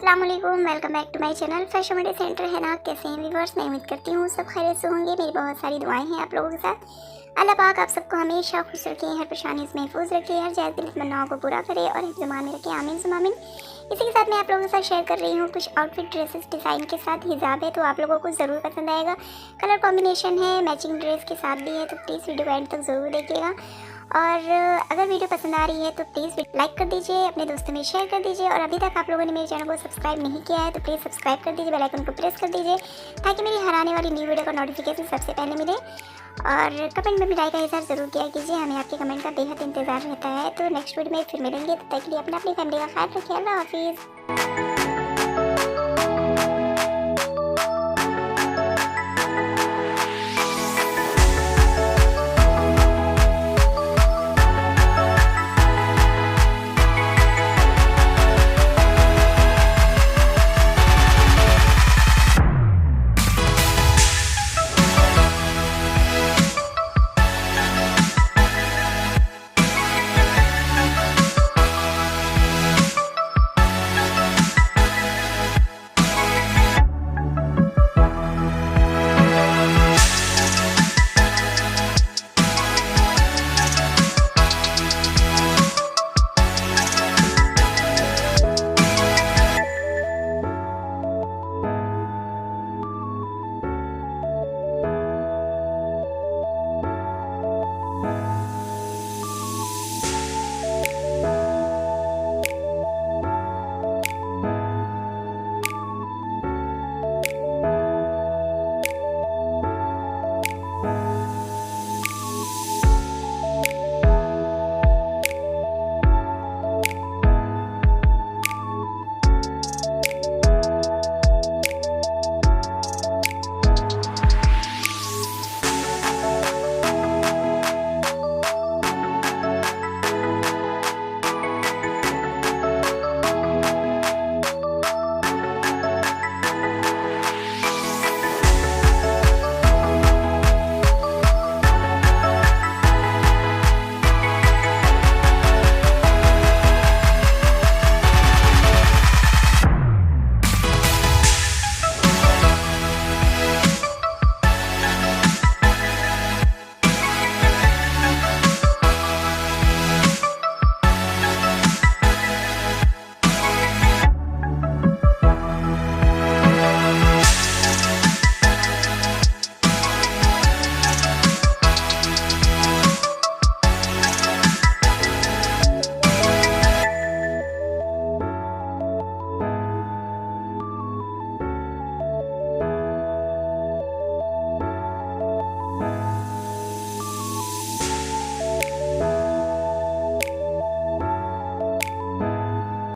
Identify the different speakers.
Speaker 1: अस्सलामुअलैकुम, welcome back to my channel fashion media centre है ना। कैसे हैं व्यूअर्स? मैं उम्मीद करती हूँ सब खैरियत से होंगे। मेरी बहुत सारी दुआएं हैं आप लोगों के साथ। अल्लाह पाक आप सबको हमेशा खुश रखे, हर परेशानी से महफूज रखे, हर जायज़ दिल तमन्नाओं को पूरा करे और हिफ्ज़-ए-मान में रखे। आमीन सुम्मा आमीन। इसी के साथ मैं आप लोगों के साथ शेयर कर रही हूँ कुछ आउटफिट ड्रेसेस डिज़ाइन के साथ हिजाब है, तो आप लोगों को ज़रूर पसंद आएगा। कलर कॉम्बिनेशन है, मैचिंग ड्रेस के साथ भी है, तो प्लीज़ वीडियो को एंड तक ज़रूर देखिएगा। और अगर वीडियो पसंद आ रही है तो प्लीज़ लाइक कर दीजिए, अपने दोस्तों में शेयर कर दीजिए। और अभी तक आप लोगों ने मेरे चैनल को सब्सक्राइब नहीं किया है तो प्लीज़ सब्सक्राइब कर दीजिए, बेल आइकन को प्रेस कर दीजिए ताकि मेरी हर आने वाली न्यू वीडियो का नोटिफिकेशन सबसे पहले मिले। और कमेंट में भी राय का इज़हार ज़रूर किया कीजिए, हमें आपके कमेंट का बेहद इंतज़ार रहता है। तो नेक्स्ट वीडियो में फिर मिलेंगे, तब तक के लिए अपनी फैमिली का ख्याल रखिए। अल्लाह हाफिज़।